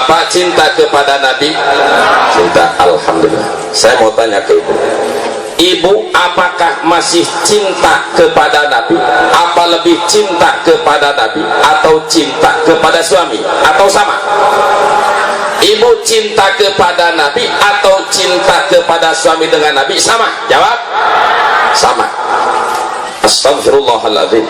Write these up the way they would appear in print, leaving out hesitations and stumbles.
Bapak cinta kepada Nabi? Cinta, alhamdulillah. Saya mau tanya ke ibu, ibu apakah masih cinta kepada Nabi? Apa lebih cinta kepada Nabi atau cinta kepada suami? Atau sama? Ibu cinta kepada Nabi atau cinta kepada suami dengan Nabi? Sama? Jawab. Sama. Astagfirullahaladzim.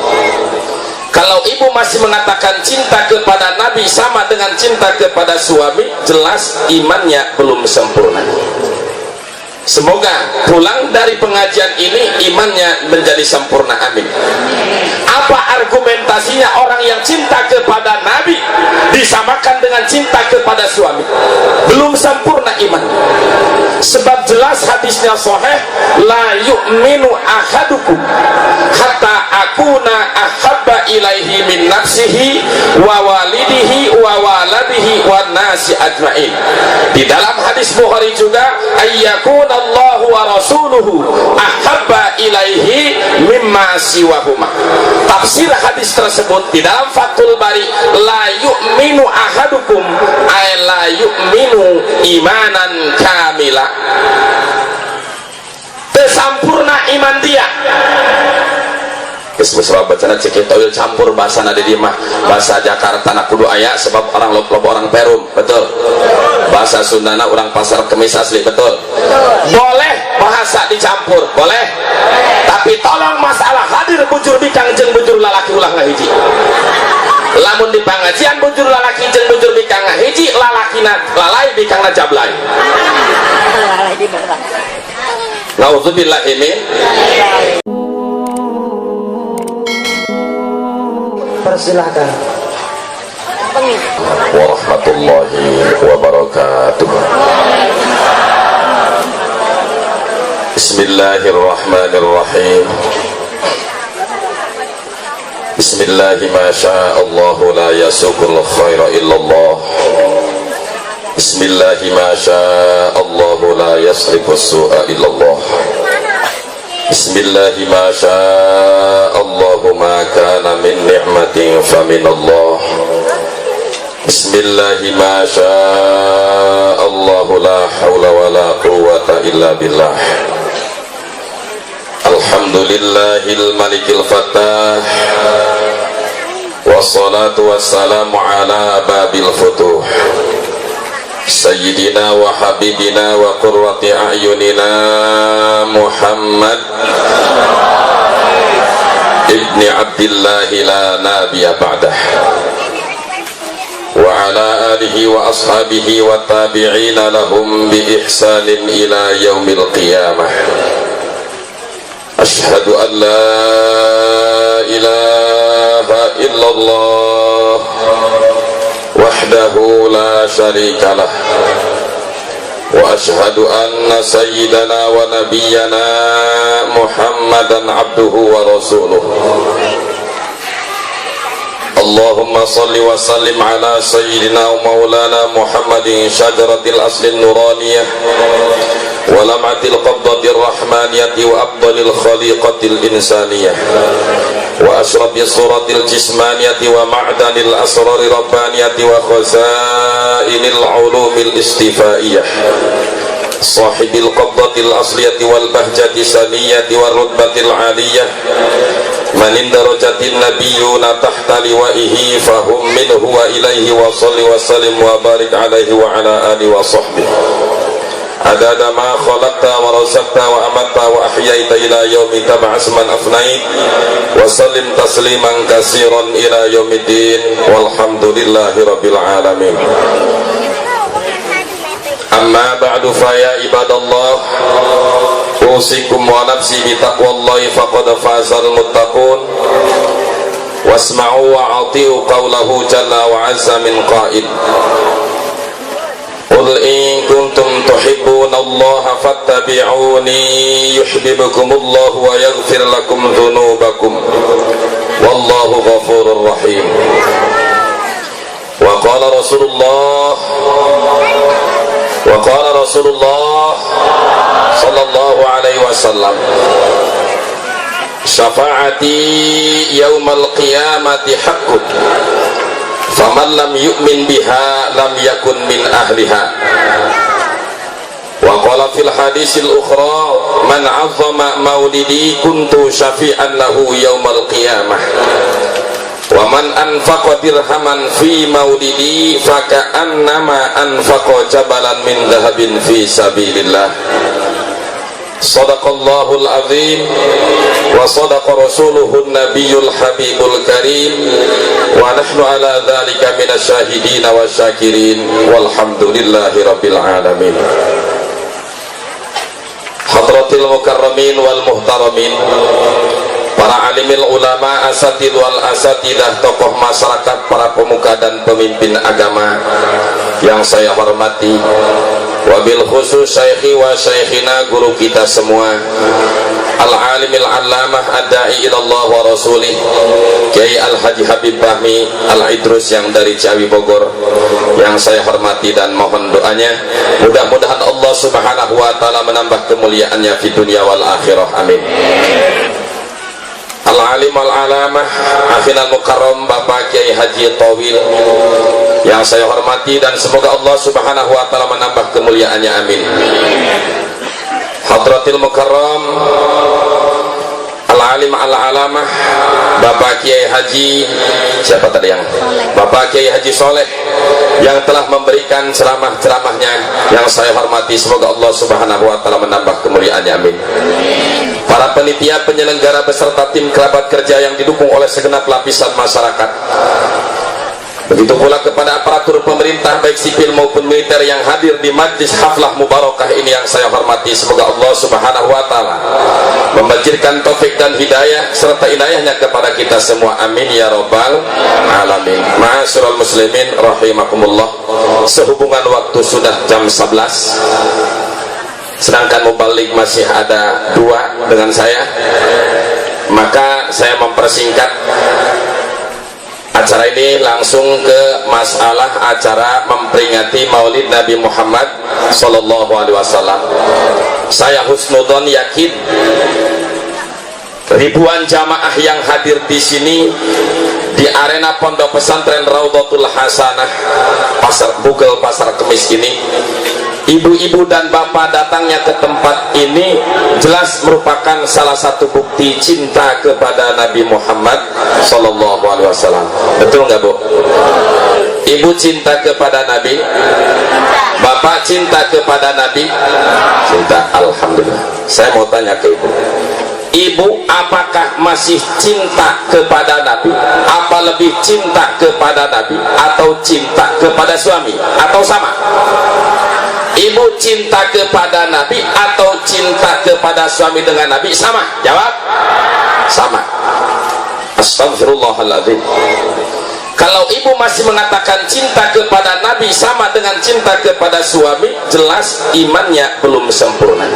Kalau ibu masih mengatakan cinta kepada Nabi sama dengan cinta kepada suami, jelas imannya belum sempurna. Semoga pulang dari pengajian ini imannya menjadi sempurna, amin. Apa argumentasinya orang yang cinta kepada Nabi disamakan dengan cinta kepada suami? Belum sempurna imannya. Sebab jelas hadisnya sahih, la yu'minu ahadukum hatta akuna ahabba ilaihi min nafsihi wa walidihi wa waladihi wa nasi ajma'in. Di dalam hadis Bukhari juga, ayyakuna Allahu wa rasuluhu ahabba ilaihi mimma siwahuma. Tafsir hadis tersebut di dalam Fathul Bari, la yu'minu ahadukum ay la yu'minu imanan kamila, tersempurna iman dia. Sebab bacana cek tawil campur bahasa nade di mah bahasa Jakarta nak kudu aya sebab orang lob orang Perum, betul. Bahasa Sundana orang Pasar Kemis asli, betul. Boleh bahasa dicampur, boleh. Tapi tolong masalah hadir bujur bikang jeung bujur lalaki ulah ngahiji. Lamun di pengajian bujur lalaki jeung bujur bikang ngahiji, lalakina lalai bikangna jablay. Nauzubillahi min. Persilahkan. Warahmatullahi wabarakatuh. Bismillahirrahmanirrahim. Bismillahi ma sya'allahu la yasukul khaira illallah. Bismillahi ma sya'allahu la yasrifus su'a illallah. Bismillahi ma sya'allahu ma kana min ni'matin faminallah. Bismillahi ma sya'allahu la hawla wa la quwwata illa billah. Alhamdulillahil malikil fattah, wassalatu wassalamu ala babil futuh, Sayyidina wa habibina wa qurrati a'yunina Muhammad ibni Abdillah la nabiya ba'dah, wa ala alihi wa ashabihi wa tabi'ina lahum bi ihsanin ila yaumil qiyamah. Ashhadu an la ilaha illallah wahdahu la syarika lah, wa ashhadu anna sayyidana wa nabiyyana Muhammadan abduhu wa rasuluh. Allahumma salli wa sallim ala sayyidina wa maulana Muhammadin syajaratil aslin nuraniyah wa lam'atil qabdatir rahmaniyati wa abdalil khaliqatil insaniyah wa ashrafis suratil jismaniyati wa ma'danil asrari rabbaniyati wa khazainil ulumil istifaiyah, sahibil qabdatil asliyati wal bahjati saniyati wal rutbatil aliyah, manin darajatin nabiyyuna tahta liwaihi fahum minhu wa ilaihi wa salli wa sallim wa barik alaihi wa ala alihi wa sahbihi adada ma khalaqta wa razaqta wa amatta wa ahyaita ila yaumi tab'as man afnait wa sallim tasliman katsiran ila yaumiddin walhamdulillahi rabbil alamin. Amma ba'du fa ya ibadallah, usikum wa nafsi bi taqwallahi faqad fazal muttaqun. Wasma'u wa ati'u qawlahu jalla wa azza min qa'id. Qul in kuntum tuhibbunallaha fattabi'uni yuhibbukumullahu wa yaghfir lakum dhunubakum wallahu ghafurur rahim. Wa qala Rasulullah sallallahu alaihi wasallam, syafaati yaumal qiyamati haqqun wa man lam yu'min biha lam yakun min ahliha. Wa qala fil hadisil ukhra man 'azzama maulidi kuntu syafi'an lahu yaumal qiyamah wa man anfaqa dirhaman fi maulidi faka'annama anfaqa jabalan min dhahabin fi sabilillah. Sadaqallahul azim wa sadaqa rasuluhun nabiyul habibul karim wa nahnu ala dhalika minasyahidin wa syakirin walhamdulillahi rabbil alamin. Hadratil mukarramin wal muhtaramin, para alimil ulama, asatid wal asatidah, tokoh masyarakat, para pemuka dan pemimpin agama yang saya hormati, wabil khusus syaikhi wa syaikhina, guru kita semua, al-alimil allamah ad-da'i ilallah wa rasulih, Kiai Al-Haji Habib Fahmi Al-Idrus yang dari Ciawi Bogor, yang saya hormati dan mohon doanya, mudah-mudahan Allah subhanahu wa ta'ala menambah kemuliaannya di dunia wal akhirah, amin. Al-alim al-alamah akhinal mukarram Bapak Kiai Haji Tawil yang saya hormati, dan semoga Allah subhanahu wa ta'ala menambah kemuliaannya, amin. Hadratil mukarram al-alim al-alamah Bapak Kiai Haji siapa tadi yang Bapak Kiai Haji Soleh yang telah memberikan ceramah-ceramahnya yang saya hormati, semoga Allah subhanahu wa ta'ala menambah kemuliaannya, amin. Para panitia penyelenggara beserta tim kerabat kerja yang didukung oleh segenap lapisan masyarakat, begitu pula kepada aparatur pemerintah baik sipil maupun militer yang hadir di majlis haflah mubarakah ini yang saya hormati, semoga Allah subhanahu wa ta'ala memberikan taufik dan hidayah serta inayahnya kepada kita semua, amin ya rabbal alamin. Ma'asyiral muslimin rahimakumullah, sehubungan waktu sudah jam 11, sedangkan mubalik masih ada 2 dengan saya, maka saya mempersingkat acara ini langsung ke masalah acara memperingati Maulid Nabi Muhammad sallallahu alaihi wasallam. Saya husnudzon yakin ribuan jamaah yang hadir di sini di arena Pondok Pesantren Raudhatul Hasanah Pasar Bugel, Pasar Kemis ini, ibu-ibu dan bapak datangnya ke tempat ini jelas merupakan salah satu bukti cinta kepada Nabi Muhammad sallallahu alaihi wasallam. Betul nggak Bu? Ibu cinta kepada Nabi, bapak cinta kepada Nabi, cinta. Alhamdulillah. Saya mau tanya ke ibu, ibu apakah masih cinta kepada Nabi? Apa lebih cinta kepada Nabi atau cinta kepada suami? Atau sama? Ibu cinta kepada Nabi atau cinta kepada suami dengan Nabi? Sama? Jawab. Sama. Astagfirullahaladzim. Kalau ibu masih mengatakan cinta kepada Nabi sama dengan cinta kepada suami, jelas imannya belum sempurna.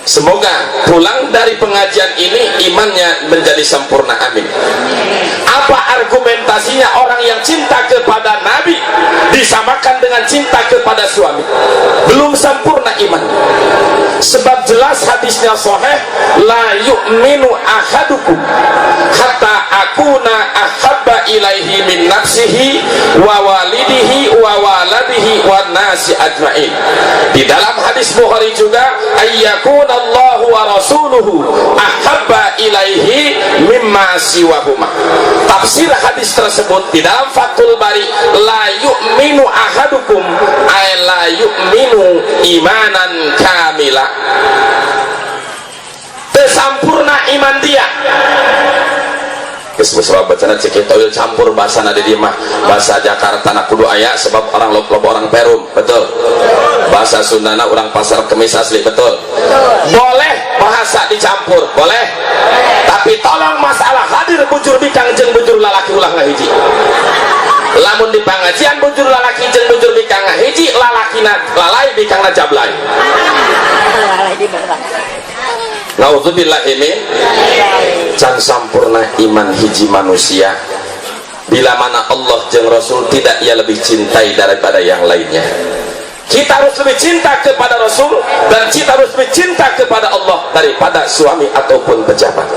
Semoga pulang dari pengajian ini imannya menjadi sempurna, amin. Apa argumentasinya orang yang cinta kepada Nabi disamakan dengan cinta kepada suami? Belum sempurna iman. Sebab jelas hadisnya sahih, la yu'minu ahadukum hatta akuna ahabba ilaihi min nafsihi wa walidihi wa waladihi wa nasi ajma'in. Di dalam hadis Bukhari juga, ayyakuna Allahu wa rasuluhu ahabba ilaihi mimma siwahuma. Tafsir hadis tersebut di dalam Fathul Bari, la yu'minu ahadukum ay la yu'minu imanan kamila, tersempurna iman dia. Kesebut bacana cekit toil campur bahasa nadi di mah bahasa Jakarta nak kudu aya sebab orang loba orang Perum, betul. Bahasa Sundana orang Pasar Kemis asli, betul. Boleh bahasa dicampur, boleh. Tapi tolong masalah hadir bujur bikang jeung bujur lalaki ulah ngahiji. Lamun di pengajian bujur lalaki jeung bujur bikang ngahiji, lalakina lalai bikangna jablay. Nauzubillah min can sampurna iman hiji manusia bila mana Allah jeung Rasul tidak ia lebih cintai daripada yang lainnya. Kita harus lebih cinta kepada Rasul dan kita harus lebih cinta kepada Allah daripada suami ataupun pejabat.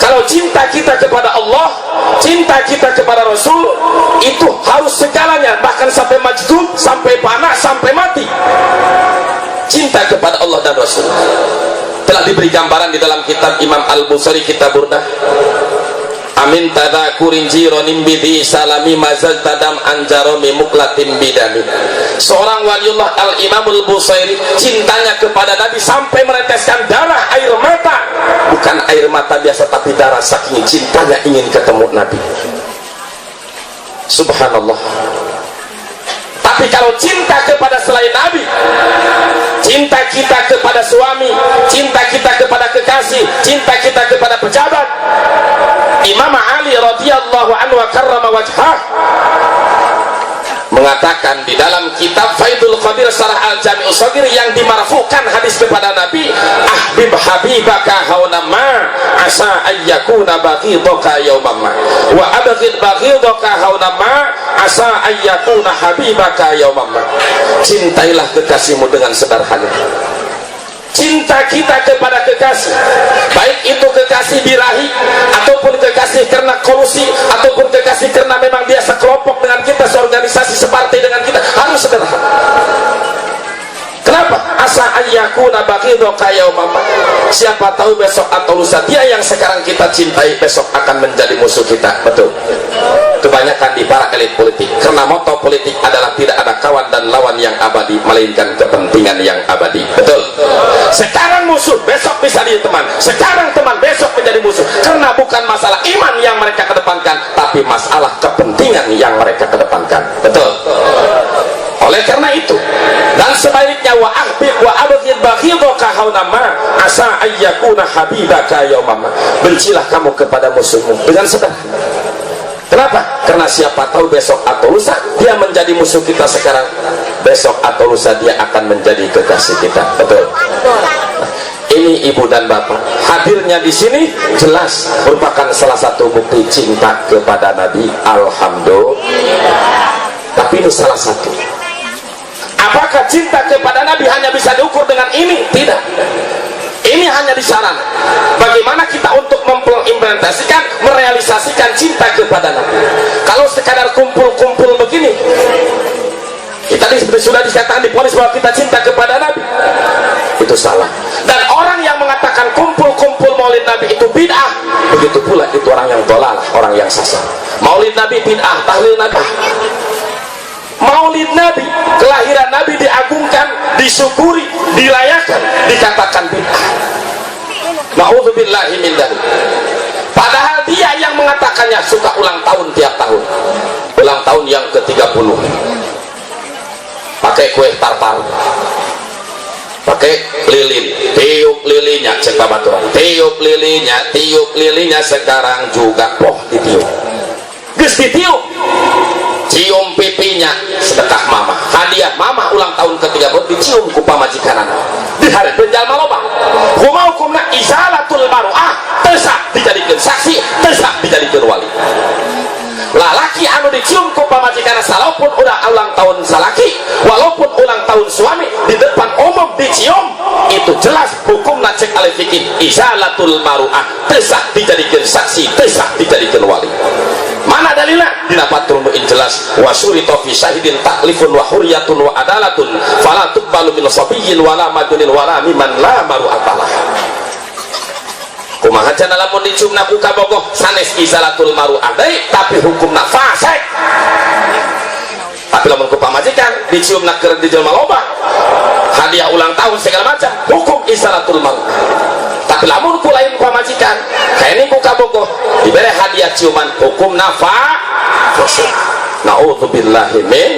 Kalau cinta kita kepada Allah, cinta kita kepada Rasul, itu harus segalanya, bahkan sampai majdub, sampai panah, sampai mati. Cinta kepada Allah dan Rasul telah diberi gambaran di dalam kitab Imam Al-Busari, kitab Burdah. Amin tadzakurin jironim bidi salami mazal tadam anjaromi muklatim bidami. Seorang waliullah Al-Imam Al-Busari cintanya kepada Nabi sampai meneteskan darah air mata, bukan air mata biasa tapi darah, saking cintanya ingin ketemu Nabi. Subhanallah. Tapi kalau cinta kepada selain Nabi, cinta kita kepada suami, cinta kita kepada kekasih, cinta kita kepada pejabat, Imam Ali radhiyallahu anhu wa karrama wajhah mengatakan di dalam kitab Faidul Qadir Sarah Al-Jami'us Shaghir yang dimarfukan hadis kepada Nabi, ahbib habibaka hauna ma asa ayyakuna baghidaka yawman ma wa abghid baghidaka hauna ma asa ayyakuna habibaka yawman ma. Cintailah kekasihmu dengan sederhana. Cinta kita kepada kekasih, baik itu kekasih birahi ataupun kekasih karena kolusi ataupun kekasih karena memang dia sekelompok dengan kita, seorganisasi, separtai dengan kita, harus sederhana. Kenapa? Asa ayyakuna baghidaka yawman ma. Siapa tahu besok atau lusa dia yang sekarang kita cintai besok akan menjadi musuh kita. Betul. Kebanyakan di para elit politik, karena moto politik adalah tidak ada kawan dan lawan yang abadi, melainkan kepentingan yang abadi. Betul. Sekarang musuh, besok bisa jadi teman. Sekarang teman, besok menjadi musuh. Karena bukan masalah iman yang mereka kedepankan, tapi masalah kepentingan yang mereka kedepankan. Betul. Oleh karena itu, dan sebaliknya, wa ahbib wa abghid baghidaka hauna ma asa ayyakuna habibaka yawman ma. Bencilah kamu kepada musuhmu dengan sederhana. Kenapa? Karena siapa tahu besok atau lusa dia menjadi musuh kita sekarang, besok atau lusa dia akan menjadi kekasih kita. Betul. Ini ibu dan bapak, hadirnya di sini jelas merupakan salah satu bukti cinta kepada Nabi. Alhamdulillah. Tapi ini salah satu. Apakah cinta kepada Nabi hanya bisa diukur dengan ini? Tidak. Ini hanya di sarana bagaimana kita untuk mengimplementasikan, merealisasikan cinta kepada Nabi. Kalau sekadar kumpul-kumpul begini, kita sudah dikatakan diponis bahwa kita cinta kepada Nabi, itu salah. Dan orang yang mengatakan kumpul-kumpul maulid Nabi itu bid'ah, begitu pula itu orang yang dolalah, orang yang sasar. Maulid Nabi bid'ah, tahlil Nabi, maulid Nabi, kelahiran Nabi diagungkan, disyukuri, dirayakan, dikatakan bid'ah. Na'udzubillahi min dzalik. Padahal dia yang mengatakannya suka ulang tahun tiap tahun, ulang tahun yang ke-30, pakai kue tartar, pakai lilin, tiup lilinnya, cek babaturan, tiup lilinnya sekarang juga poh ditiup, geus ditiup, cium pipinya, sedekah mama, hadiah mama ulang tahun ke-30 dicium ku pamajikan di hari penjalma loba. Hukumna izalatul maru'ah, tesah dijadikan saksi, tesah dijadikan wali. Lalaki anu dicium ku pamajikan walaupun udah ulang tahun salaki, walaupun ulang tahun suami, di depan umum dicium, itu jelas hukumna cek alif fikih izalatul maru'ah, tesah dijadikan saksi, tesah dijadikan wali. Mana dalilnya? Dinapatul mu'in jelas wasyurito fi syahidin taklifun wa huriyatun wa adalatun fala tuqbalu min sabiyyin wala majunin wala miman la maru'atalah. Kumaha cenah lamun diciumna ku kabogoh sanes izalatul maru'ah deui tapi hukumna fasik. Tapi lamun ku pamajikan diciumna keur di jelema loba, hadiah ulang tahun segala macam, hukum izalatul maru'ah. Tapi lamun ku lain pamajikan kayak ini ku kabogoh diberi hadiah ciuman, hukum fasik. Na'udzubillahi min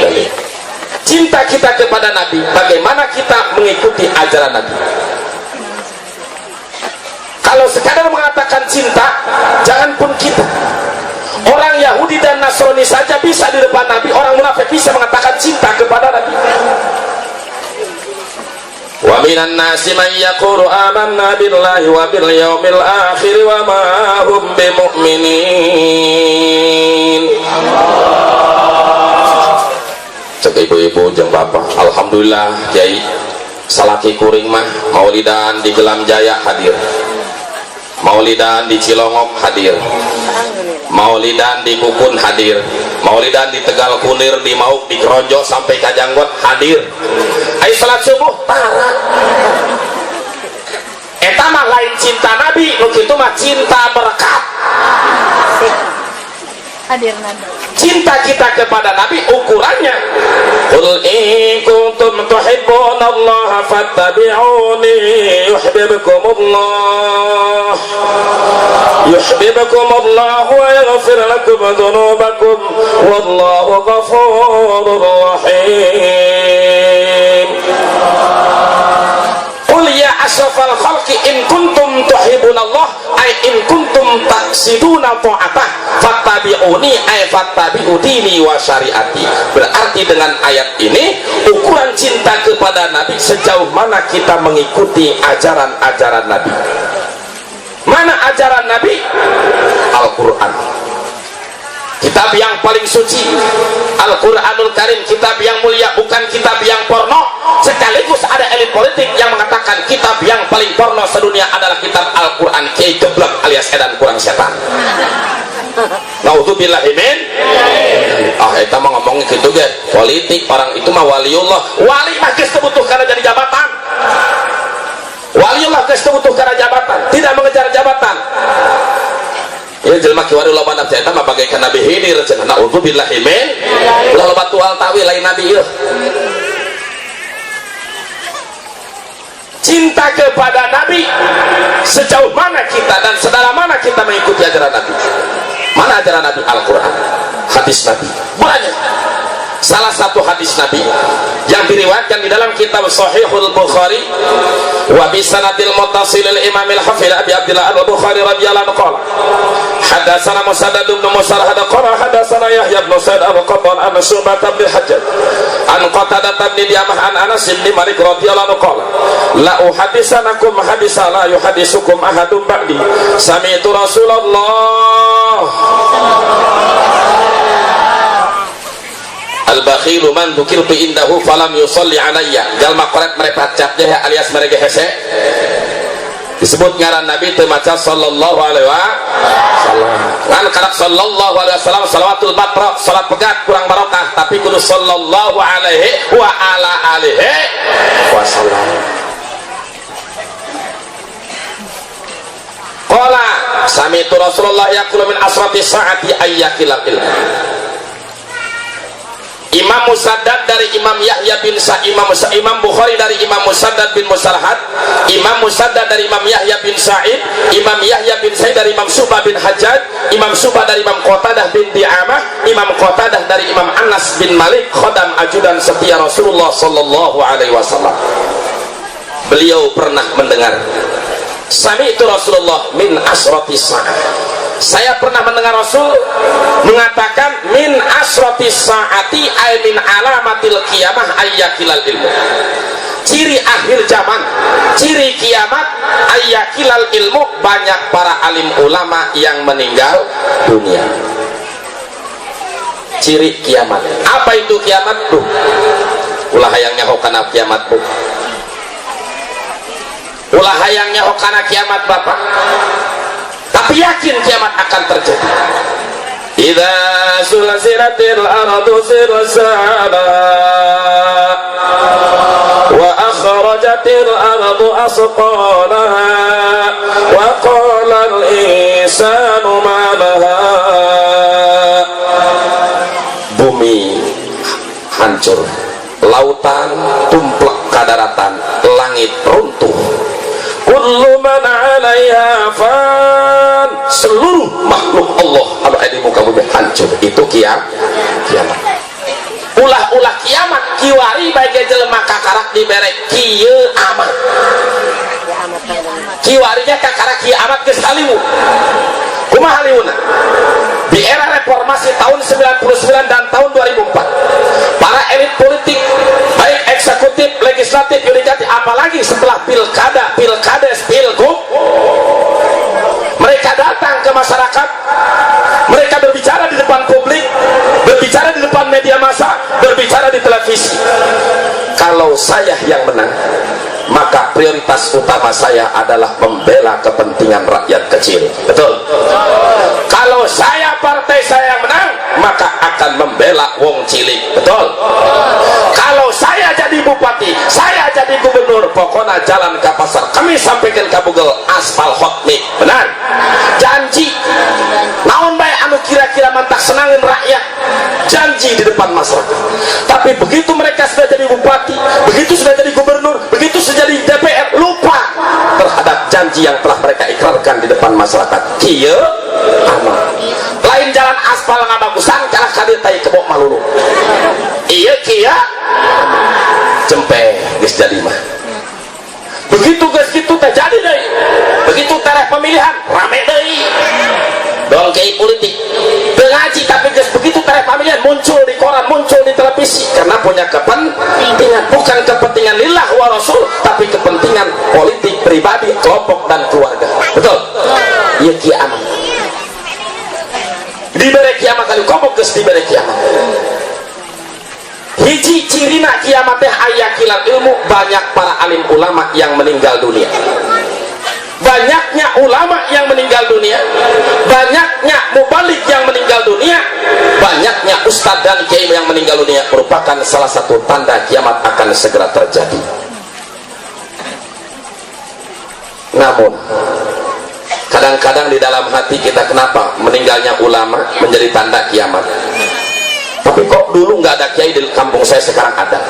dzalik. Cinta kita kepada Nabi, bagaimana kita mengikuti ajaran Nabi. Kalau sekadar mengatakan cinta, jangan pun kita. Orang Yahudi dan Nasrani saja bisa di depan Nabi, orang munafik bisa mengatakan cinta kepada Nabi. Wa minan nasi man yaqulu amanna billahi wa bil yaumil akhir wa ma hum bimu'minin. Cek ibu-ibu jeung bapak, alhamdulillah Kiai salaki kuring mah maulidan di Gelam Jaya hadir. Maulidan di Cilongok hadir, maulidan di Bukun hadir, maulidan di Tegal Kunir, di Mauk, di Keronjo sampai Kajanggot hadir. Ayo salat subuh para eta mah lain cinta Nabi, nu kitu mah cinta berkat. Hadir Nabi. Cinta kita kepada Nabi ukurannya qul in kuntum tuhibbunallaha fattabi'uni yuhibbukumullah wa yaghfir lakum dhunubakum wallahu ghafurur rahim. Qul ya asyrafal khalqi in kuntum tuhibbunallah ay in kuntum taqsiduna ta'atah fattabi'uni ay fattabi'u dini wa syariati. Berarti dengan ayat ini ukuran cinta kepada Nabi sejauh mana kita mengikuti ajaran-ajaran Nabi. Mana ajaran Nabi? Al-Quran, kitab yang paling suci. Al-Quranul Karim, kitab yang mulia, bukan kitab yang porno. Sekaligus ada elit politik yang mengatakan kitab yang paling porno sedunia adalah kitab Al-Quran. Kiai geblek alias edan kurang setan. Naudzubillahi min. Eta mah ngomong gitu ge politik, orang itu mah waliullah. Wali mah geus butuh karena jadi jabatan. Waliullah geus butuh karena jabatan, tidak mengejar jabatan. Ya jelema kiwari loba nafsi eta mah bagaikan Nabi Khidir cenah. Naudzubillahi min. Ulah loba tual tawi lain nabi ieu. Cinta kepada Nabi sejauh mana kita dan sedalam mana kita mengikuti ajaran Nabi. Mana ajaran Nabi? Al-Quran, hadis Nabi banyak. Salah satu hadis Nabi yang diriwayatkan di dalam kitab Sahihul Bukhari wa bi sanadil muttasilil Imam al-Hafidz Abi Abdullah al-Bukhari radhiyallahu anhu qala hadatsana Musaddad bin Musarhad qala hadatsana Yahya bin Sa'id al-Qattan an Syu'bah bin Hajjaj an Qatadah bin Diamah an Anas bin Malik radhiyallahu anhu qala la uhadditsanakum haditsan la yuhadditsukum ahadun ba'di sami'tu Rasulullah al-bakhilu man dzukirtu indahu falam yusalli alayya. Jalma koret merepat capnya alias mereka hese disebut ngaran Nabi teu maca sallallahu alaihi wasallam. Kan karak sallallahu alaihi wasallam salawatul batra, salat pegat kurang barokah, tapi kudu sallallahu alaihi wa ala alihi wasallam. Qala sami'tu Rasulullah yaqulu min asrati sa'ati ayyakilal ilm. Imam Musaddad dari Imam Yahya bin Sa'id, Imam Bukhari dari Imam Musaddad bin Musarhad, Imam Musaddad dari Imam Yahya bin Sa'id, Imam Yahya bin Sa'id dari Imam Syu'bah bin Hajjaj, Imam Syu'bah dari Imam Qatadah bin Di'amah, Imam Qatadah dari Imam Anas bin Malik, khodam ajudan setia Rasulullah sallallahu alaihi wasallam. Beliau pernah mendengar, sami'tu Rasulullah min asrati sa'ah. Saya pernah mendengar Rasul mengatakan min asratis saati ay min alamatil qiyamah ayyakilal ilmu. Ciri akhir zaman, ciri kiamat ayyakilal ilmu, banyak para alim ulama yang meninggal dunia. Ciri kiamat. Apa itu kiamat, Bu? Ulah hayangnya hokana kiamat, Bu. Ulah hayangnya hokana kiamat, Bapak. Tapi yakin kiamat akan terjadi. Idza sulsilatil ardu silsala wa akhrajatil ardu asqalaha wa qala al insanu ma laha. Bumi hancur, lautan tumplek ke daratan, langit runtuh. Kullu man 'alaiha fan, seluruh makhluk Allah anu aya di muka bumi hancur. Itu kiamat. Ulah-ulah kiamat kiwari bagi jelema kakarak dibere kieu amat. Kiwarinya kakarak kieu amat geus haliwung. Kumaha haliwuna? Di era reformasi tahun 99 dan tahun 2004, para elit politik baik eksekutif, legislatif, yudikatif, apalagi setelah pilkada, pilkades, pilgub, mereka datang ke masyarakat, mereka berbicara di depan publik, berbicara di depan media massa, berbicara di televisi. Kalau saya yang menang, maka prioritas utama saya adalah membela kepentingan rakyat kecil. Betul? Kalau saya partai saya yang menang, maka akan membela wong cilik. Betul? Kalau saya jadi bupati, saya jadi gubernur, pokoknya jalan ke pasar kami sampaikan ke Google aspal hotmik. Benar? Janji naon bae anu kira-kira mantak senangin rakyat, janji di depan masyarakat. Tapi begitu mereka sudah jadi bupati, begitu sudah jadi gubernur, begitu sudah jadi DPR, lupa terhadap janji yang telah mereka ikrarkan di depan masyarakat. Kieu aman lain jalan aspal ngabagusan kalah kadir tai kebok malulu. Iya kieu cempe geus jadi mah. Begitu geus kitu teh jadi deui. Begitu tareh pemilihan rame deui. Dongkei politik teu ngaji tapi geus begitu tareh pemilihan muncul di koran, muncul di televisi karena punya kepentingan, bukan kepentingan lillah wa rasul, tapi kepentingan politik pribadi, kelompok dan keluarga. Betul? Ieu kiamat. Dibere kiamat kali kelompok geus dibere kiamat. Hiji cirina kiamat teh aya kilal ilmu, banyak para alim ulama yang meninggal dunia. Banyaknya ulama yang meninggal dunia, banyaknya mubalik yang meninggal dunia, banyaknya ustadz dan kiai yang meninggal dunia merupakan salah satu tanda kiamat akan segera terjadi. Namun kadang-kadang di dalam hati kita, kenapa meninggalnya ulama menjadi tanda kiamat? Tapi kok dulu nggak ada kiai di kampung saya, sekarang ada.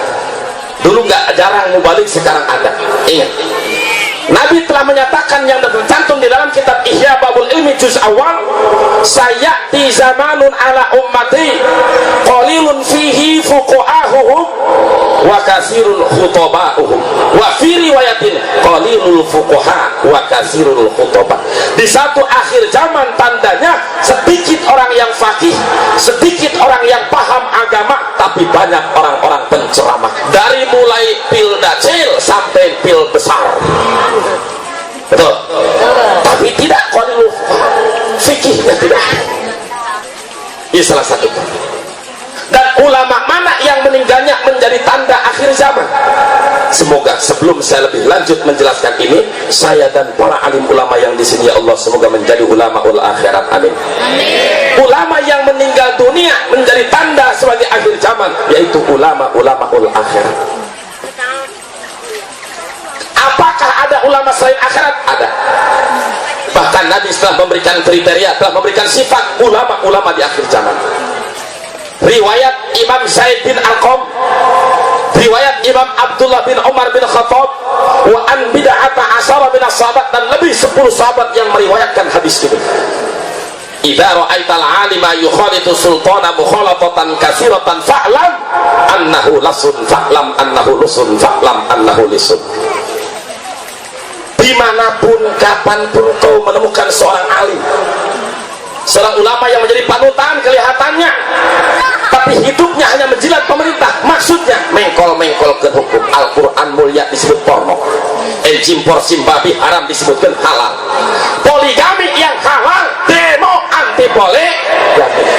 Dulu nggak, jarang mubalik, sekarang ada. Ingat, Nabi telah menyatakan yang tercantum di dalam kitab Ihya Babul Ilmi juz awal, sayati zamanun ala ummati qalilun fihi fuqahahuhum wa kasirul khutoba'uhum, wa fi riwayatin qalilul fuqaha wa kasirul khutobah. Di satu akhir zaman tandanya sedikit orang yang faqih, sedikit orang yang paham agama, tapi banyak orang-orang penceramah, dari mulai pil kecil sampai pil besar. Betul? Tapi tidak qalilul fuqaha, fikihnya tidak. Ini salah satu. Dan ulama mana yang meninggalnya menjadi tanda akhir zaman? Semoga sebelum saya lebih lanjut menjelaskan ini, saya dan para alim ulama yang di sini, ya Allah, semoga menjadi ulama ul akhirat. Amin. Ulama yang meninggal dunia menjadi tanda sebagai akhir zaman, yaitu ulama ul akhirat. Apakah ada ulama selain akhirat? Ada. Bahkan Nabi setelah memberikan kriteria, telah memberikan sifat ulama-ulama di akhir zaman. Riwayat Imam Zaid bin Arqam, riwayat Imam Abdullah bin Umar bin Khattab, wa an bid'ata asyara bin sahabat, dan lebih 10 sahabat yang meriwayatkan hadis ini. Idza ra'aital 'alima yukhalitu sultana mukhalatatan katsiratan fa'lam annahu lasun, fa'lam annahu lusun, fa'lam annahu lisun. Dimanapun, kapanpun kau menemukan seorang alim, seorang ulama yang menjadi panutan kelihatannya, tapi hidupnya hanya menjilat pemerintah, maksudnya mengkol-mengkol ke hukum. Al-Quran mulia disebut porno, impor simbabi haram disebutkan halal, poligami yang halal, demo anti poligami.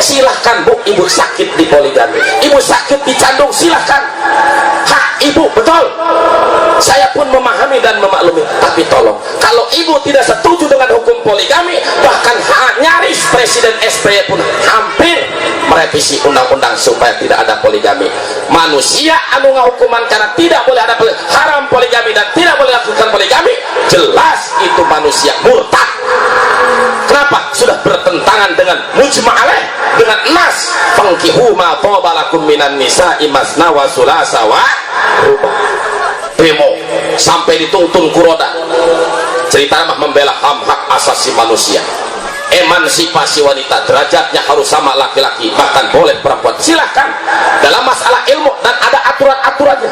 Silahkan bu, ibu sakit di poligami, ibu sakit dicandu, silahkan, hak ibu, betul. Saya pun memahami dan memaklumi, tapi tolong, kalau ibu tidak setuju dengan hukum poligami, bahkan nyaris Presiden SBY pun hampir merevisi undang-undang supaya tidak ada poligami. Manusia anu ngahukuman karena tidak boleh ada haram poligami dan tidak boleh lakukan poligami, jelas itu manusia murtad. Kenapa? Sudah bertentangan dengan mujma' alaih, dengan nas, fankihu ma thaba lakum minan nisa'i masna wa sulasa wa ruba'. Demo sampai dituntun kuroda, cerita mah membela hak asasi manusia, emansipasi wanita, derajatnya harus sama laki-laki, bahkan boleh perempuan, silahkan dalam masalah ilmu dan ada aturan-aturannya.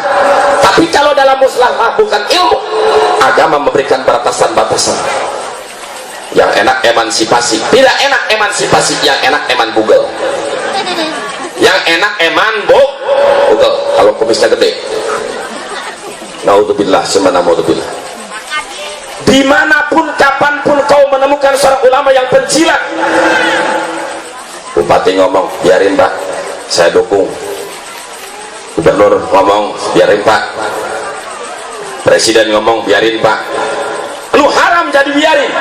Tapi kalau dalam masalah bukan ilmu, agama memberikan batasan-batasan. Yang enak emansipasi, tidak enak emansipasi, yang enak eman Google, yang enak eman Google. Kalau kumisnya gede, naudzubillah, semana naudzubillah. Dimanapun, kapanpun kau menemukan seorang ulama yang penjilat, bupati ngomong, biarin pak, saya dukung. Gubernur ngomong, biarin pak. presiden ngomong biarin pak, lu haram jadi biarin,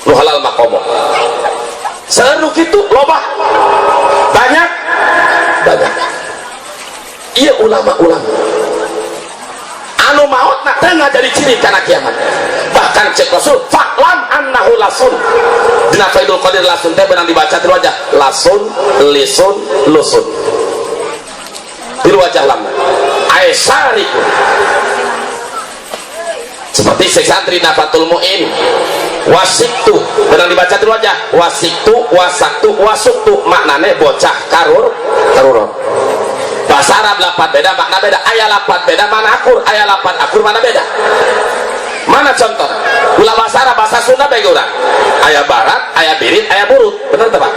lu halal mah komo. Seru gitu loba banyak iya ulama-ulama anu maut nak tengah jadi ciri karena kiamat. Bahkan cek Rasul fa'lam annahu lasun dina Faidul Qadir lasun teh benang dibaca di wajah lasun lisun lusun di wajah lama aisyariku seperti santri Nafatul Mu'in wasiktu benang dibaca di wajah wasiktu wasaktu wasuktu maknanya bocah karuron. Bahasa Arab lapan beda makna beda, ayat lapan beda mana akur, ayat lapan akur mana beda. Mana contoh? Ulah bahasa Arab bahasa Sunda bagi orang. Ayat barat, ayat birit, ayat burut. Benar tak Pak?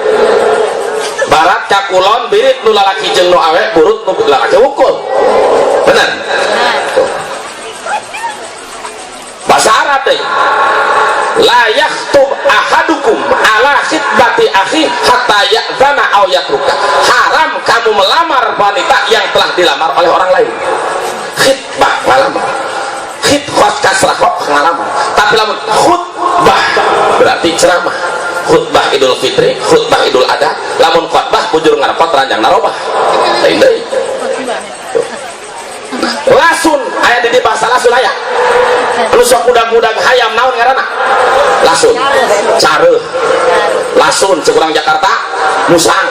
Barat kakulon, birit nu lalaki jeung nu awek, burut nu lalaki wukul. Benar? Bahasa Arab deh. La yaktub ahadukum ala khitbati akhi hatta ya'zana aw yatruka. Haram kamu melamar wanita yang telah dilamar oleh orang lain. Khitbah melamar. Khitbah kasrah kok melamar. Tapi lamun khutbah berarti ceramah. Khutbah Idul Fitri, khutbah Idul Adha, lamun khutbah bujur ngarepot ranjang narobah. Lain deui. Lasun aya di bahasa lasun aya. Lu sok mudag-mudag hayam naon ngaranna? Lasun. Careuh. Lasun cek urang Jakarta, Musang,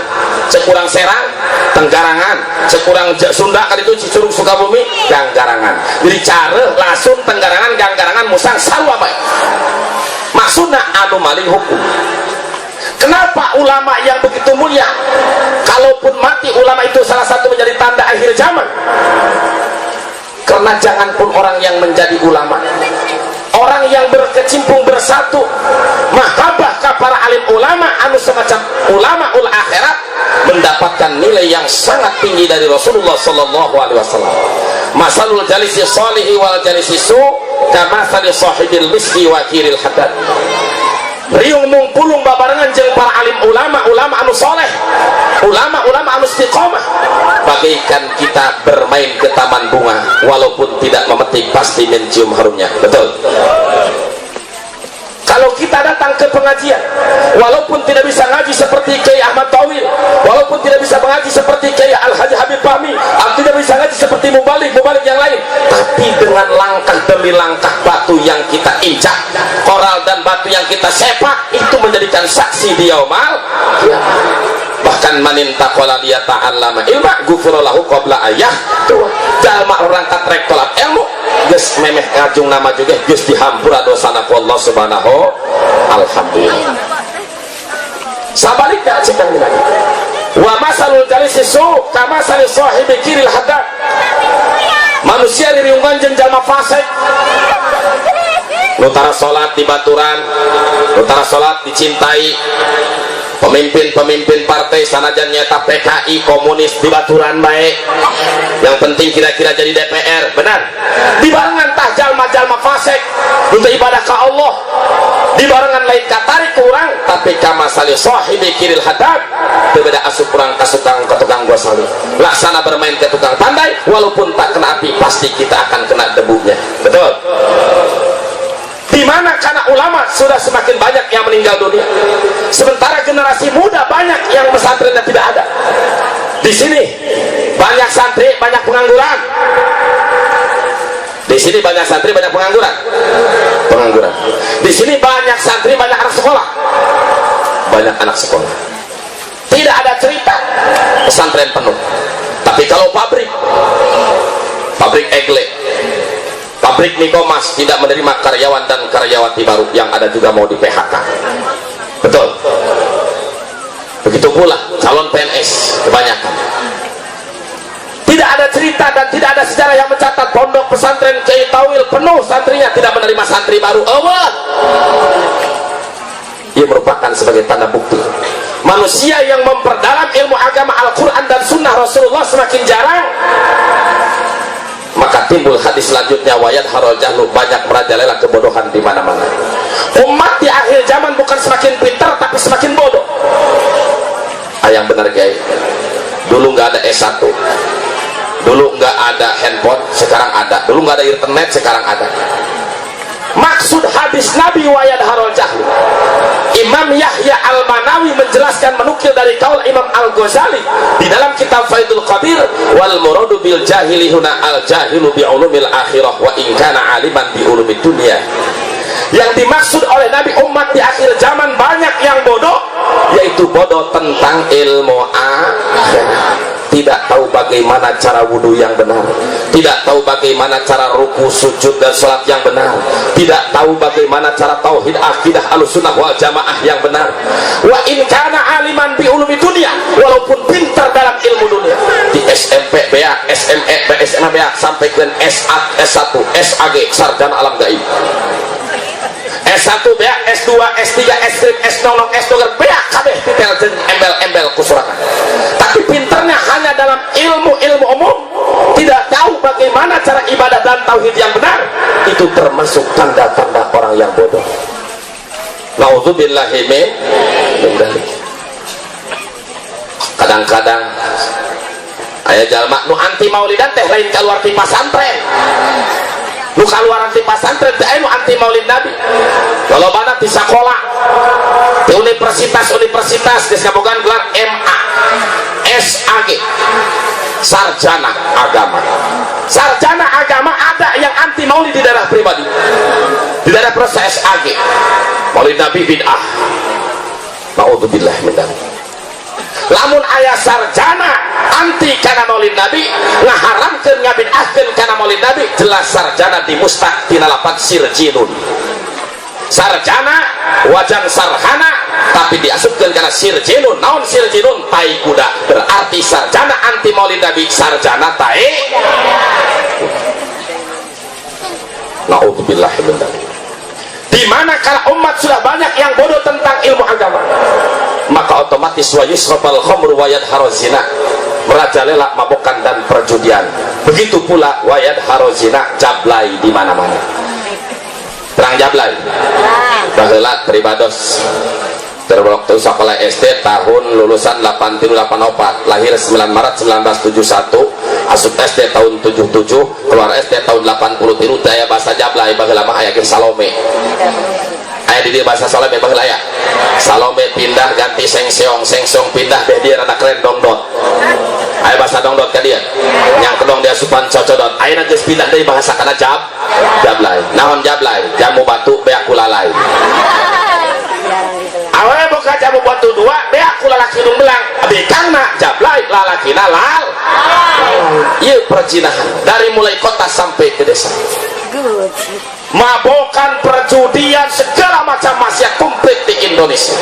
cek urang Serang, Tenggarangan, cek urang Sunda kan itu Cicurug Sukabumi, Ganggarangan. Jadi careuh, lasun, Tenggarangan, Ganggarangan, Musang sarua bae. Maksudna anu maling hukum. Kenapa ulama yang begitu mulia, kalaupun mati ulama itu salah satu menjadi tanda akhir zaman? Karena jangan pun orang yang menjadi ulama, orang yang berkecimpung bersatu mahabbah ka para alim ulama anu semacam ulama ul akhirat mendapatkan nilai yang sangat tinggi dari Rasulullah sallallahu alaihi wasallam. Masalul jalisi sholihi wal jalisi su kama sali sahibil miski wa kiril haddad. Riung mungpulung babarengan jeung para alim ulama anu soleh, ulama anu istiqomah, bagaikan kita bermain ke taman bunga walaupun tidak memetik pasti mencium harumnya. Betul? Kalau kita datang ke pengajian walaupun tidak bisa ngaji seperti Kiai Ahmad Tawil, walaupun tidak bisa mengaji seperti Kiai Al-Haji Habib Fahmi, tidak bisa ngaji seperti mubalik yang lain, tapi dengan langkah demi langkah batu yang kita injak, koral dan batu yang kita sepak, itu menjadikan saksi di yaumal kiamat. Bahkan manin taqala liya ta'allama ilma ghufirallahu qabla ayah tuh jalma orang katrek tolak ilmu geus memeh ngajung nama juga geus dihampura dosana ku Allah subhanahu alhamdulillah. Sabaliknya cekang lagi wa masalul jalisi su kama sali sahibi kiril haddad. Manusia diriungan jeung jalma fasik nutara salat di baturan, nutara salat dicintai, pemimpin partai sanajan nyata PKI komunis di baturan baik, yang penting kira-kira jadi DPR, benar? Dibarengan tah jalma-jalma fasik untuk ibadah ke Allah, dibarengan lain katarik kurang, tapi kama salih sahibi kiril haddad, berbeda asup kurang ke tukang gosali, laksana bermain ke tukang pandai, walaupun tak kena api pasti kita akan kena debunya. Betul? Dimana karena ulama sudah semakin banyak yang meninggal dunia, sementara generasi muda banyak yang pesantrennya tidak ada. Di sini banyak santri, banyak pengangguran. Di sini banyak santri, banyak pengangguran. Di sini banyak santri, banyak anak sekolah. Banyak anak sekolah. Tidak ada cerita pesantren penuh. Tapi kalau pabrik Egle, pabrik Nikomas tidak menerima karyawan dan karyawati baru, yang ada juga mau di PHK. Betul? Begitu pula calon PNS kebanyakan. Tidak ada cerita dan tidak ada sejarah yang mencatat pondok pesantren Kiai Tawil penuh santrinya tidak menerima santri baru. Allah, ia merupakan sebagai tanda bukti manusia yang memperdalam ilmu agama Al-Quran dan Sunnah Rasulullah semakin jarang. Maka timbul hadis selanjutnya, wayat harojahlu, banyak merajalela kebodohan di mana-mana. Umat di akhir zaman bukan semakin pintar tapi semakin bodoh. Yang benar Kiai, dulu nggak ada S1, dulu nggak ada handphone, sekarang ada. Dulu nggak ada internet, sekarang ada. Maksud hadis Nabi wayad harol jahlu, Imam Yahya Al-Manawi menjelaskan, menukil dari kaul Imam Al-Ghazali di dalam kitab Faidul Qadir, wal muradu bil jahili huna al jahilu bi ulumil akhirah wa in kana aliman bi ulumid dunya. Yang dimaksud oleh Nabi umat di akhir zaman banyak yang bodoh, yaitu bodoh tentang ilmu akhirat. Tidak tahu bagaimana cara wudhu yang benar, tidak tahu bagaimana cara ruku, sujud dan sholat yang benar, tidak tahu bagaimana cara tauhid akidah Ahlussunnah wal Jamaah yang benar. Wa in kana aliman bi ulumi dunia, walaupun pintar dalam ilmu dunia, di SMP BA, SME, SMA BA sampai ke S1, SAG, sarjana alam gaib. S1 BA, S2, S3, S3, S0, S2, BA kabeh titel embel-embel kusurakan. Tapi pinternya hanya dalam ilmu-ilmu umum, tidak tahu bagaimana cara ibadah dan tauhid yang benar. Itu termasuk tanda-tanda orang yang bodoh. Nauzubillahi min dzalik. Kadang-kadang aya jalma nu anti maulidan teh lain keluar ti pasantren. Nu kaluaran ti pasantren teh nu anti maulid Nabi. Lolobana di sekolah, di universitas geus kabogaan gelar MA, SAG, sarjana agama. Sarjana agama ada yang anti maulid di daerah pribadi, di daerah proses SAG. Maulid Nabi bid'ah. Nauzubillah min dzalik. Lamun ayah sarjana anti kana maulid Nabi, ngaharamkeun ngabid'ahkeun kana maulid Nabi, jelas sarjana dimustaq tina lapan sirjinun. Sarjana wajan sarhana tapi diasupkeun kana sirjinun. Naon sirjinun? Tai kuda. Berarti sarjana anti maulid Nabi, sarjana tai. Nauzubillah min dzalik. Di mana kalau umat sudah banyak yang bodoh tentang ilmu agama, maka otomatis wa yusrabal khamru wa yadharu zina, merajalela mabokan dan perjudian. Begitu pula wa yadharu zina, jablay di mana-mana. Terang jablay. Baheula pribados terwaktu sekolah SD tahun lulusan 8384, lahir 9 Maret 1971, asup SD tahun 77, keluar SD tahun 83. Daya bahasa jablay baheula mah aya Salome. Aya di dia bahasa Salome baheula aya. Salome pindah ganti sengseong, sengseong pindah deh dia rada keren dongdot. Aya bahasa dongdot ka dia. Yang kedong dia supan cocodot. Aya geus pindah deui bahasa kana jablay. Naon jablay? Jamu batu bea kulalay. Awe boga jamu batu dua bea ku lalaki nu belang, abdi kangna jablay lalakina lal. Ieu perjinahan dari mulai kota sampai ke desa. Mabokan, perjudian, segala macam maksiat komplit di Indonesia.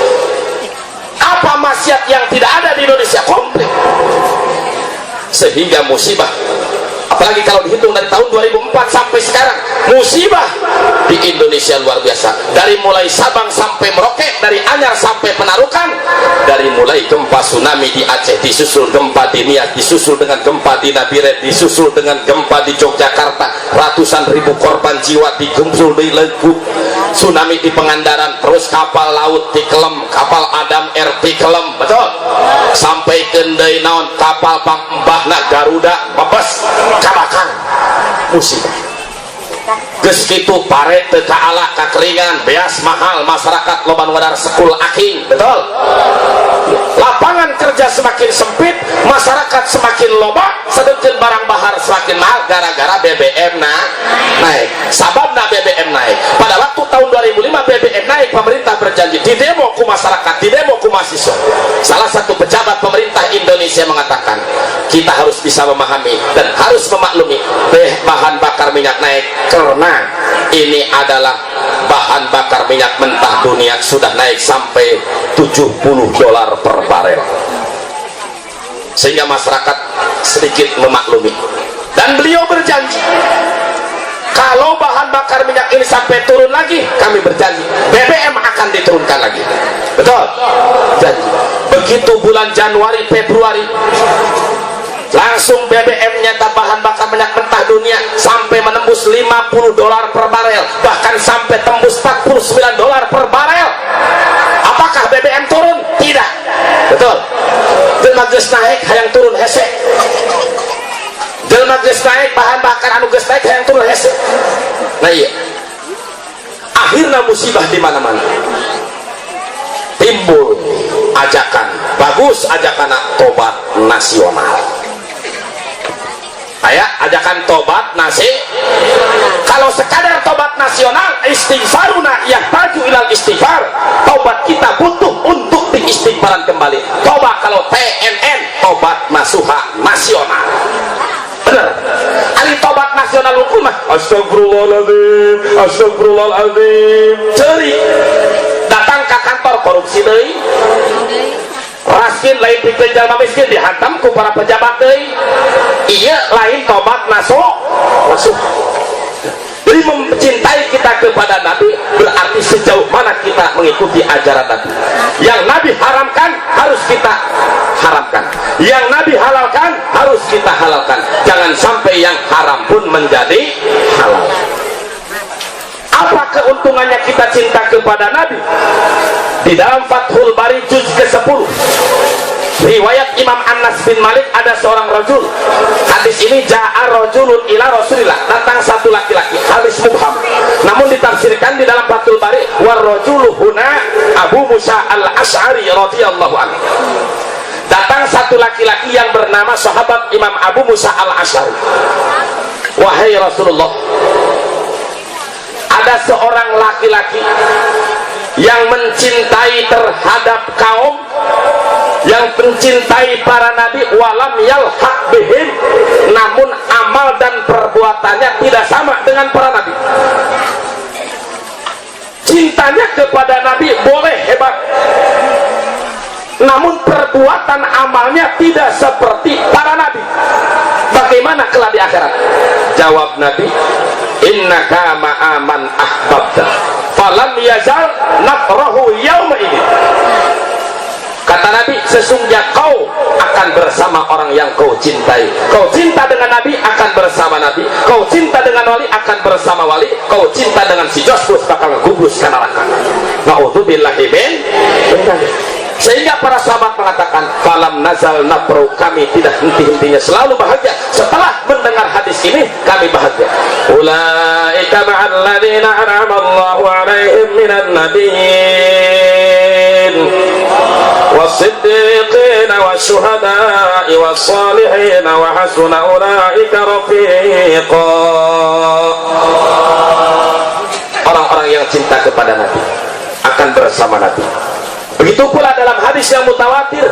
Apa maksiat yang tidak ada di Indonesia? Komplit. Sehingga musibah, apalagi kalau dihitung dari tahun 2004 sampai sekarang, musibah di Indonesia luar biasa. Dari mulai Sabang sampai Merauke, dari Anyar sampai Penarukan, dari mulai gempa tsunami di Aceh, disusul gempa di Nias, disusul dengan gempa di Nabiret, disusul dengan gempa di Yogyakarta, ratusan ribu korban jiwa digempul di Legu, tsunami di Pangandaran, terus kapal laut di Kelem, kapal Adam Air di Kelem, betul, sampai ke naon kapal Pambahna Garuda bebas kabakar. Musibah geus kitu pare teu kaala kakeringan, beas mahal, masyarakat loban wadar sekul aking, betul. Lapangan kerja semakin sempit, masyarakat semakin loba, sedengkeun barang bahar semakin mahal gara-gara BBM naik. Sababna BBM naik. Pada waktu tahun 2005 BBM naik, pemerintah berjanji di demo ku masyarakat, di demo ku mahasiswa. Salah satu pejabat pemerintah Indonesia mengatakan, kita harus bisa memahami dan harus memaklumi bahan bakar minyak naik karena ini adalah bahan bakar minyak mentah dunia sudah naik sampai $70 per barel, sehingga masyarakat sedikit memaklumi. Dan beliau berjanji, kalau bahan bakar minyak ini sampai turun lagi, kami berjanji BBM akan diturunkan lagi. Betul? Janji. Begitu bulan Januari Februari, langsung BBM nyata bahan bakar minyak mentah dunia sampai menembus $50 per barel, bahkan sampai tembus $49 per barel. Apakah BBM turun? Tidak. Betul. Dan geus naik hayang turun hese. hargana geus naik, bahan bakar anu geus naik hayang turun hese. Nah iya, akhirnya musibah di mana-mana. Timbul ajakan bagus, ajakan tobat nasional. Aya ajakan tobat kalau sekadar tobat nasional, istighfaruna yahtaju ilal istighfar, tobat kita butuh untuk diistighfaran kembali. Tobat kalau TNN, tobat nasuha nasional. Bener, ali tobat nasional hukum mah astagfirullahaladzim, astagfirullahaladzim, ceri datang ke kantor korupsi deui, raskin lain pikeun jalma miskin dihantam ku para pejabat deui. Iya lain tobat nasuh. Jadi mencintai kita kepada Nabi berarti sejauh mana kita mengikuti ajaran Nabi. Yang Nabi haramkan harus kita haramkan, yang Nabi halalkan harus kita halalkan. Jangan sampai yang haram pun menjadi halal. Apa keuntungannya kita cinta kepada Nabi? Di dalam Fathul Bari juz ke-10 riwayat Imam Anas bin Malik, ada seorang rajul. Hadis ini ja'a rajulun ila Rasulillah, datang satu laki-laki. Hadis mubham, namun ditafsirkan di dalam Fathul Bari war rajulu huna Abu Musa al-Asy'ari radhiyallahu anhu. Datang satu laki-laki yang bernama sahabat Imam Abu Musa al-Asy'ari. Wahai Rasulullah, ada seorang laki-laki yang mencintai terhadap kaum, yang mencintai para nabi, walam yalhaq bihim, namun amal dan perbuatannya tidak sama dengan para nabi. Cintanya kepada nabi boleh hebat, namun perbuatan amalnya tidak seperti para nabi. Bagaimana kelak di akhirat? Jawab Nabi, innaka ma'aman ahbabta falam yazal nafrahu yawma ini. Kata Nabi, sesungguhnya kau akan bersama orang yang kau cintai. Kau cinta dengan Nabi akan bersama Nabi, kau cinta dengan wali akan bersama wali, kau cinta dengan si Jospus bakal ngegubus ke neraka. Na'udzubillahi min dzalik. Sehingga para sahabat mengatakan, falam nazal nafru, kami tidak henti-hentinya selalu bahagia setelah mendengar hadis ini, kami bahagia. Ulaika ma'al ladzina an'ama Allahu 'alaihim minan nabiyyin was-siddiqin wasyuhada'i was-salihin wa hasuna ulaika rafiqa. Orang-orang yang cinta kepada Nabi akan bersama Nabi. Begitu pula dalam hadis yang mutawatir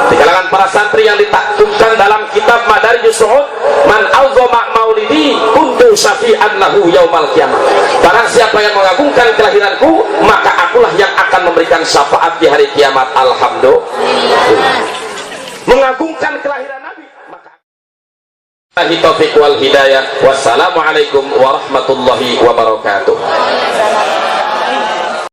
di kalangan para santri yang ditaktubkan dalam kitab Madarijus Su'ud, man azzama maulidi kuntu syafi'an lahu yaumal qiyamah. Barang siapa yang mengagungkan kelahiranku, maka akulah yang akan memberikan syafaat di hari kiamat. Alhamdulillah. Mengagungkan kelahiran Nabi, maka taufiq wal hidayah. Wassalamualaikum warahmatullahi wabarakatuh.